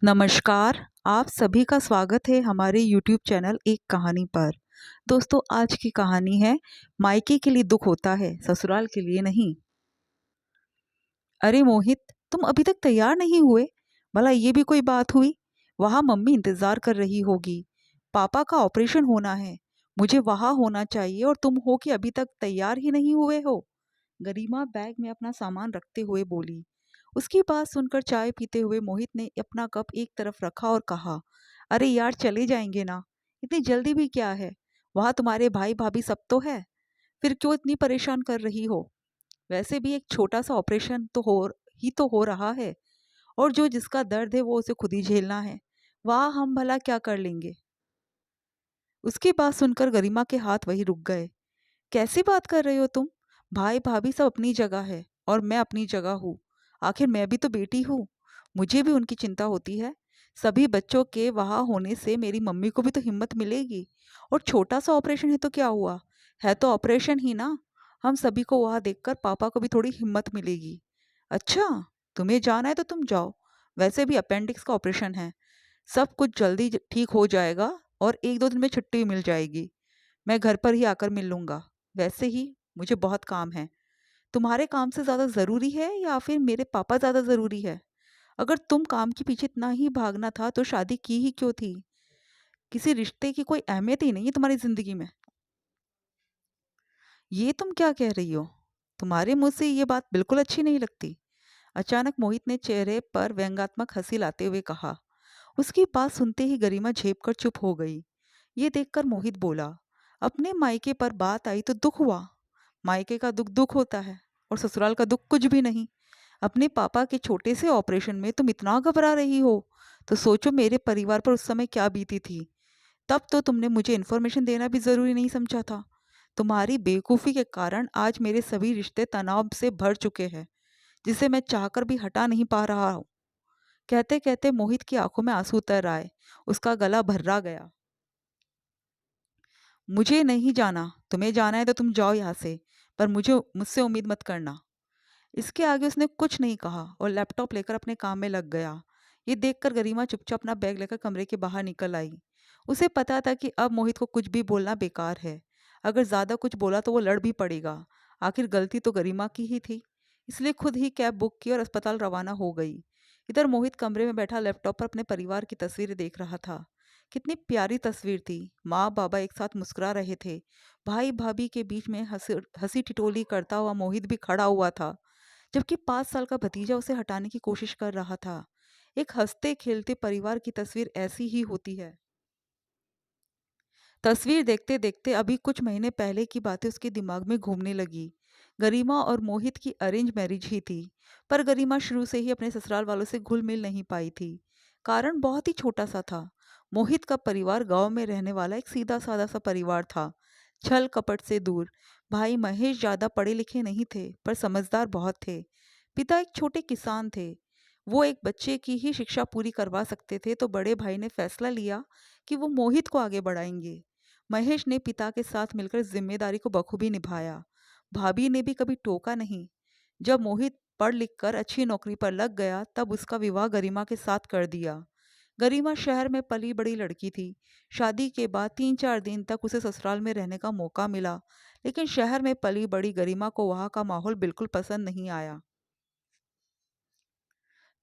नमस्कार। आप सभी का स्वागत है हमारे YouTube चैनल एक कहानी पर। दोस्तों, आज की कहानी है मायके के लिए दुख होता है, ससुराल के लिए नहीं। अरे मोहित, तुम अभी तक तैयार नहीं हुए? भला ये भी कोई बात हुई? वहाँ मम्मी इंतजार कर रही होगी। पापा का ऑपरेशन होना है। मुझे वहाँ होना चाहिए और तुम हो कि अभी तक तैयार ही नहीं हुए हो। गरिमा बैग में अपना सामान रखते हुए बोली। उसकी बात सुनकर चाय पीते हुए मोहित ने अपना कप एक तरफ रखा और कहा, अरे यार, चले जाएंगे ना। इतनी जल्दी भी क्या है? वहाँ तुम्हारे भाई भाभी सब तो है। फिर क्यों इतनी परेशान कर रही हो? वैसे भी एक छोटा सा ऑपरेशन तो हो रहा है। और जो जिसका दर्द है वो उसे खुद ही झेलना है। वहाँ हम भला क्या कर लेंगे? उसकी बात सुनकर गरिमा के हाथ वही रुक गए। कैसी बात कर रहे हो तुम? भाई भाभी सब अपनी जगह है और मैं अपनी जगह हूँ। आखिर मैं भी तो बेटी हूँ। मुझे भी उनकी चिंता होती है। सभी बच्चों के वहाँ होने से मेरी मम्मी को भी तो हिम्मत मिलेगी। और छोटा सा ऑपरेशन है तो क्या हुआ? है तो ऑपरेशन ही ना। हम सभी को वहाँ देखकर पापा को भी थोड़ी हिम्मत मिलेगी। अच्छा, तुम्हें जाना है तो तुम जाओ। वैसे भी अपेंडिक्स का ऑपरेशन है। सब कुछ जल्दी ठीक हो जाएगा और एक दो दिन में छुट्टी भी मिल जाएगी। मैं घर पर ही आकर मिल लूँगा। वैसे ही मुझे बहुत काम है। तुम्हारे काम से ज़्यादा ज़रूरी है या फिर मेरे पापा ज़्यादा ज़रूरी है? अगर तुम काम के पीछे इतना ही भागना था तो शादी की ही क्यों थी? किसी रिश्ते की कोई अहमियत ही नहीं है तुम्हारी ज़िंदगी में। ये तुम क्या कह रही हो? तुम्हारे मुँह से ये बात बिल्कुल अच्छी नहीं लगती। अचानक मोहित ने चेहरे पर व्यंग्यात्मक हंसी लाते हुए कहा। उसकी बात सुनते ही गरिमा झेप कर चुप हो गई। ये देखकर मोहित बोला, अपने मायके पर बात आई तो दुख हुआ। मायके का दुख दुख होता है और ससुराल का दुख कुछ भी नहीं। अपने पापा के छोटे से ऑपरेशन में तुम इतना घबरा रही हो तो सोचो मेरे परिवार पर उस समय क्या बीती थी। तब तो तुमने मुझे इन्फॉर्मेशन देना भी ज़रूरी नहीं समझा था। तुम्हारी बेवकूफ़ी के कारण आज मेरे सभी रिश्ते तनाव से भर चुके हैं, जिसे मैं चाहकर भी हटा नहीं पा रहा हूँ। कहते कहते मोहित की आंखों में आंसू उतर आए। उसका गला भर्रा गया। मुझे नहीं जाना। तुम्हें जाना है तो तुम जाओ यहाँ से, पर मुझे मुझसे उम्मीद मत करना। इसके आगे उसने कुछ नहीं कहा और लैपटॉप लेकर अपने काम में लग गया। ये देखकर गरिमा चुपचाप अपना बैग लेकर कमरे के बाहर निकल आई। उसे पता था कि अब मोहित को कुछ भी बोलना बेकार है। अगर ज़्यादा कुछ बोला तो वो लड़ भी पड़ेगा। आखिर गलती तो गरिमा की ही थी। इसलिए खुद ही कैब बुक की और अस्पताल रवाना हो गई। इधर मोहित कमरे में बैठा लैपटॉप पर अपने परिवार की तस्वीरें देख रहा था। कितनी प्यारी तस्वीर थी। माँ बाबा एक साथ मुस्कुरा रहे थे। भाई भाभी के बीच में हंसी हंसी ठिठोली करता हुआ मोहित भी खड़ा हुआ था, जबकि 5 साल का भतीजा उसे हटाने की कोशिश कर रहा था। एक हंसते खेलते परिवार की तस्वीर ऐसी ही होती है। तस्वीर देखते देखते अभी कुछ महीने पहले की बातें उसके दिमाग में घूमने लगी। गरिमा और मोहित की अरेंज मैरिज ही थी, पर गरिमा शुरू से ही अपने ससुराल वालों से घुल मिल नहीं पाई थी। कारण बहुत ही छोटा सा था। मोहित का परिवार गांव में रहने वाला एक सीधा साधा सा परिवार था, छल कपट से दूर। भाई महेश ज़्यादा पढ़े लिखे नहीं थे, पर समझदार बहुत थे। पिता एक छोटे किसान थे। वो एक बच्चे की ही शिक्षा पूरी करवा सकते थे, तो बड़े भाई ने फैसला लिया कि वो मोहित को आगे बढ़ाएंगे। महेश ने पिता के साथ मिलकर जिम्मेदारी को बखूबी निभाया। भाभी ने भी कभी टोका नहीं। जब मोहित पढ़ लिख कर अच्छी नौकरी पर लग गया तब उसका विवाह गरिमा के साथ कर दिया। गरिमा शहर में पली बड़ी लड़की थी। शादी के बाद 3-4 दिन तक उसे ससुराल में रहने का मौका मिला, लेकिन शहर में पली बड़ी गरिमा को वहाँ का माहौल बिल्कुल पसंद नहीं आया।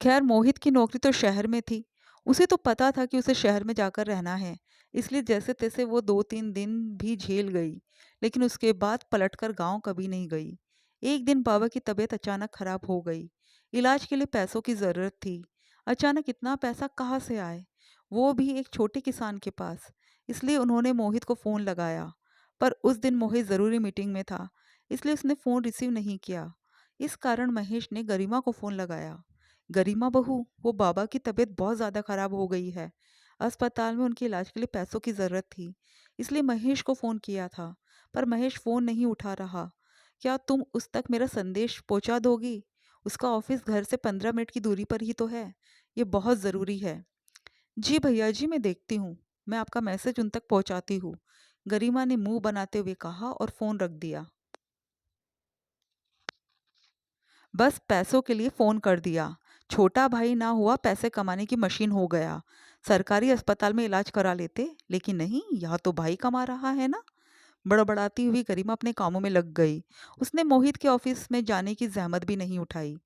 खैर, मोहित की नौकरी तो शहर में थी। उसे तो पता था कि उसे शहर में जाकर रहना है, इसलिए जैसे तैसे वो 2-3 दिन भी झेल गई। लेकिन उसके बाद पलटकर गांव कभी नहीं गई। एक दिन बाबा की तबीयत अचानक खराब हो गई। इलाज के लिए पैसों की ज़रूरत थी। अचानक इतना पैसा कहाँ से आए, वो भी एक छोटे किसान के पास। इसलिए उन्होंने मोहित को फ़ोन लगाया, पर उस दिन मोहित ज़रूरी मीटिंग में था, इसलिए उसने फ़ोन रिसीव नहीं किया। इस कारण महेश ने गरिमा को फ़ोन लगाया। गरिमा बहू, वो बाबा की तबीयत बहुत ज़्यादा खराब हो गई है। अस्पताल में उनके इलाज के लिए पैसों की ज़रूरत थी, इसलिए महेश को फ़ोन किया था, पर महेश फ़ोन नहीं उठा रहा। क्या तुम उस तक मेरा संदेश पहुंचा दोगी? उसका ऑफिस घर से 15 मिनट की दूरी पर ही तो है। ये बहुत ज़रूरी है। जी भैया जी, मैं देखती हूँ। मैं आपका मैसेज उन तक पहुँचाती हूँ। गरिमा ने मुंह बनाते हुए कहा और फ़ोन रख दिया। बस पैसों के लिए फ़ोन कर दिया। छोटा भाई ना हुआ पैसे कमाने की मशीन हो गया। सरकारी अस्पताल में इलाज करा लेते, लेकिन नहीं, यहाँ तो भाई कमा रहा है ना। बड़बड़ाती हुई गरिमा अपने कामों में लग गई। उसने मोहित के ऑफिस में जाने की जहमत भी नहीं उठाई।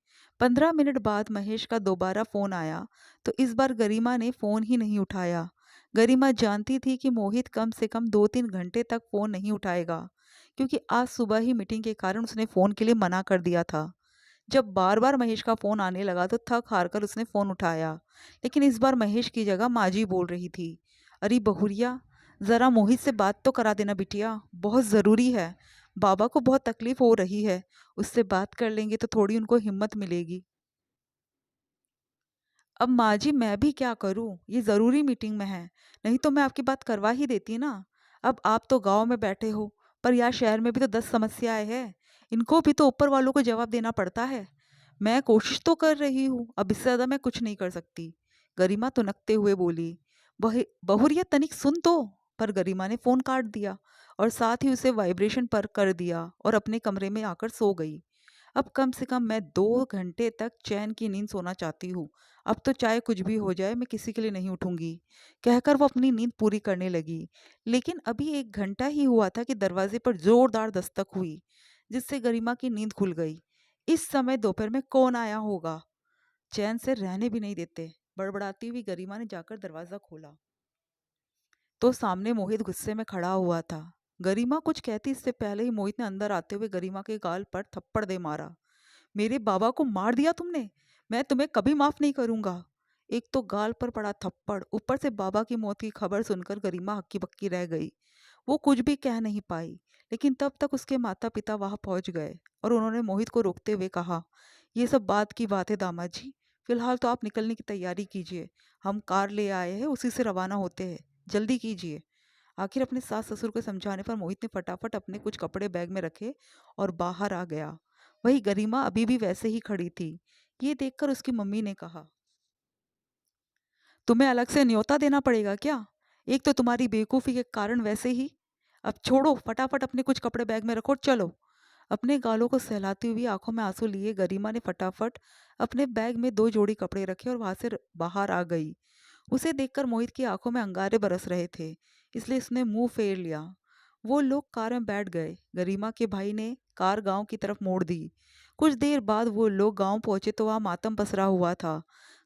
15 मिनट बाद महेश का दोबारा फोन आया, तो इस बार गरिमा ने फोन ही नहीं उठाया। गरिमा जानती थी कि मोहित कम से कम 2-3 घंटे तक फोन नहीं उठाएगा, क्योंकि आज सुबह ही मीटिंग के कारण उसने फोन के लिए मना कर दिया था। जब बार बार महेश का फोन आने लगा तो थक हार कर उसने फोन उठाया, लेकिन इस बार महेश की जगह माजी बोल रही थी। अरे बहुरिया, जरा मोहित से बात तो करा देना बिटिया, बहुत ज़रूरी है। बाबा को बहुत तकलीफ हो रही है, उससे बात कर लेंगे तो थोड़ी उनको हिम्मत मिलेगी। अब माँ जी मैं भी क्या करूँ, ये ज़रूरी मीटिंग में है, नहीं तो मैं आपकी बात करवा ही देती ना। अब आप तो गांव में बैठे हो, पर यहाँ शहर में भी तो 10 समस्याएं हैं, इनको भी तो ऊपर वालों को जवाब देना पड़ता है। मैं कोशिश तो कर रही हूँ, अब इससे ज़्यादा मैं कुछ नहीं कर सकती। गरिमा तुनकते हुए बोली। बहुरिया तनिक सुन तो। पर गरिमा ने फ़ोन काट दिया और साथ ही उसे वाइब्रेशन पर कर दिया और अपने कमरे में आकर सो गई। अब कम से कम मैं 2 घंटे तक चैन की नींद सोना चाहती हूँ। अब तो चाहे कुछ भी हो जाए, मैं किसी के लिए नहीं उठूंगी, कहकर वो अपनी नींद पूरी करने लगी। लेकिन अभी 1 घंटा ही हुआ था कि दरवाजे पर जोरदार दस्तक हुई, जिससे गरिमा की नींद खुल गई। इस समय दोपहर में कौन आया होगा, चैन से रहने भी नहीं देते। बड़बड़ाती हुई गरिमा ने जाकर दरवाजा खोला, तो सामने मोहित गुस्से में खड़ा हुआ था। गरिमा कुछ कहती इससे पहले ही मोहित ने अंदर आते हुए गरिमा के गाल पर थप्पड़ दे मारा। मेरे बाबा को मार दिया तुमने, मैं तुम्हें कभी माफ नहीं करूंगा। एक तो गाल पर पड़ा थप्पड़, ऊपर से बाबा की मौत की खबर सुनकर गरिमा हक्की बक्की रह गई। वो कुछ भी कह नहीं पाई, लेकिन तब तक उसके माता पिता वहां पहुंच गए और उन्होंने मोहित को रोकते हुए कहा, ये सब बात की बात है दामाद जी, फिलहाल तो आप निकलने की तैयारी कीजिए। हम कार ले आए हैं, उसी से रवाना होते हैं, जल्दी कीजिए। आखिर अपने सास ससुर को समझाने पर मोहित ने फटाफट अपने कुछ कपड़े बैग में रखे और बाहर आ गया। वही गरिमा अभी भी वैसे ही खड़ी थी। ये देखकर उसकी मम्मी ने कहा, तुम्हें अलग से न्योता देना पड़ेगा क्या, एक तो तुम्हारी बेवकूफ़ी के कारण वैसे ही। अब छोड़ो, फटाफट अपने कुछ कपड़े बैग में रखो और चलो। अपने गालों को सहलाती हुई आंखों में आंसू लिए गरिमा ने फटाफट अपने बैग में 2 जोड़ी कपड़े रखे और वहां से बाहर आ गई। उसे देखकर मोहित की आंखों में अंगारे बरस रहे थे, इसलिए उसने मुंह फेर लिया। वो लोग कार में बैठ गए। गरिमा के भाई ने कार गांव की तरफ मोड़ दी। कुछ देर बाद वो लोग गांव पहुंचे तो वहां मातम पसरा हुआ था।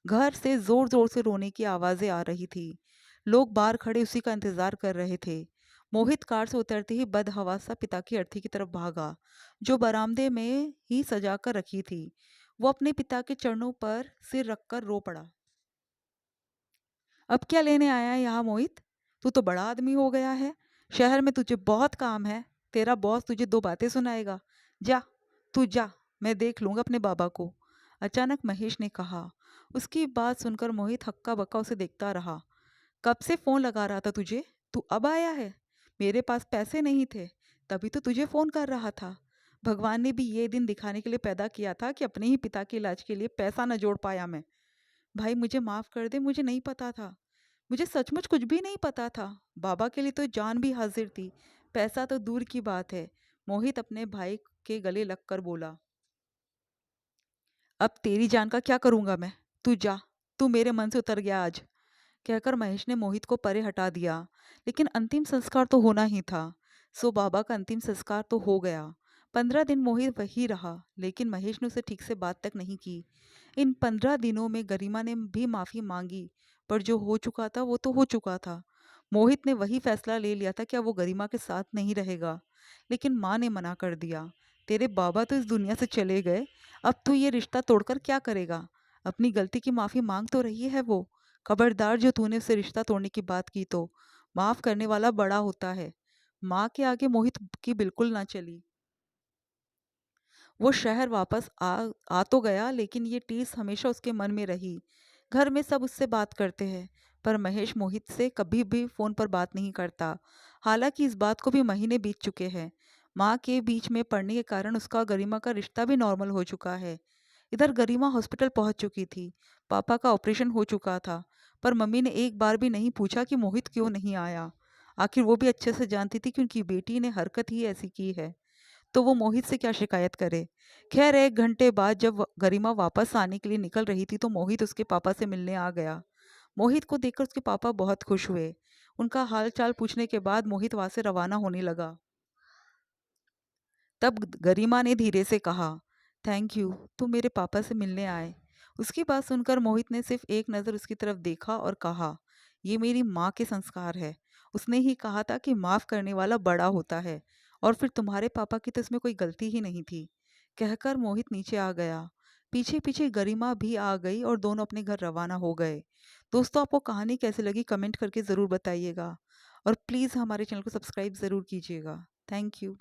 घर से जोर जोर से रोने की आवाजें आ रही थी। लोग बाहर खड़े उसी का इंतजार कर रहे थे। मोहित कार से उतरते ही बदहवासा पिता की अर्थी की तरफ भागा, जो बरामदे में ही सजा कर रखी थी। वो अपने पिता के चरणों पर सिर रखकर रो पड़ा। अब क्या लेने आया है यहाँ मोहित, तू तो बड़ा आदमी हो गया है, शहर में तुझे बहुत काम है, तेरा बॉस तुझे 2 बातें सुनाएगा। जा, तू जा, मैं देख लूंगा अपने बाबा को। अचानक महेश ने कहा। उसकी बात सुनकर मोहित हक्का बक्का उसे देखता रहा। कब से फोन लगा रहा था तुझे, तू अब आया है। मेरे पास पैसे नहीं थे, तभी तो तुझे फोन कर रहा था। भगवान ने भी ये दिन दिखाने के लिए पैदा किया था कि अपने ही पिता के इलाज के लिए पैसा न जोड़ पाया मैं। भाई मुझे माफ कर दे, मुझे नहीं पता था, मुझे सचमुच कुछ भी नहीं पता था। बाबा के लिए तो जान भी हाजिर थी, पैसा तो दूर की बात है। मोहित अपने भाई के गले लगकर बोला। अब तेरी जान का क्या करूंगा मैं, तू जा, तू मेरे मन से उतर गया आज, कहकर महेश ने मोहित को परे हटा दिया। लेकिन अंतिम संस्कार तो होना ही था। सो बाबा का अंतिम संस्कार तो हो गया। 15 दिन मोहित वही रहा, लेकिन महेश ने उसे ठीक से बात तक नहीं की। इन 15 दिनों में गरिमा ने भी माफी मांगी, पर जो हो चुका था वो तो हो चुका था। मोहित ने वही फैसला ले लिया था कि अब वो गरिमा के साथ नहीं रहेगा, लेकिन माँ ने मना कर दिया। तेरे बाबा तो इस दुनिया से चले गए, अब तू ये रिश्ता तोड़कर क्या करेगा। अपनी गलती की माफी मांग तो रही है वो। खबरदार, जो तूने उससे रिश्ता तोड़ने की बात की तो माफ करने वाला बड़ा होता है। माँ के आगे मोहित की बिल्कुल ना चली। वो शहर वापस आ तो गया, लेकिन ये टीस हमेशा उसके मन में रही। घर में सब उससे बात करते हैं, पर महेश मोहित से कभी भी फोन पर बात नहीं करता। हालांकि इस बात को भी महीने बीत चुके हैं। माँ के बीच में पड़ने के कारण उसका गरिमा का रिश्ता भी नॉर्मल हो चुका है। इधर गरिमा हॉस्पिटल पहुंच चुकी थी। पापा का ऑपरेशन हो चुका था, पर मम्मी ने एक बार भी नहीं पूछा कि मोहित क्यों नहीं आया। आखिर वो भी अच्छे से जानती थी कि उनकी बेटी ने हरकत ही ऐसी की है। तो वो मोहित से क्या शिकायत करे। खैर 1 घंटे बाद जब गरिमा वापस आने के लिए निकल रही थी तो मोहित उसके पापा से मिलने आ गया। मोहित को देखकर उसके पापा बहुत खुश हुए। उनका हाल चाल पूछने के बाद मोहित वहां से रवाना होने लगा। तब गरिमा ने धीरे से कहा, थैंक यू, तुम मेरे पापा से मिलने आए। उसकी बात सुनकर मोहित ने सिर्फ एक नज़र उसकी तरफ देखा और कहा, ये मेरी माँ के संस्कार है। उसने ही कहा था कि माफ़ करने वाला बड़ा होता है, और फिर तुम्हारे पापा की तो इसमें कोई गलती ही नहीं थी। कहकर मोहित नीचे आ गया। पीछे पीछे गरिमा भी आ गई और दोनों अपने घर रवाना हो गए। दोस्तों, आपको कहानी कैसी लगी कमेंट करके ज़रूर बताइएगा, और प्लीज़ हमारे चैनल को सब्सक्राइब ज़रूर कीजिएगा। Thank you.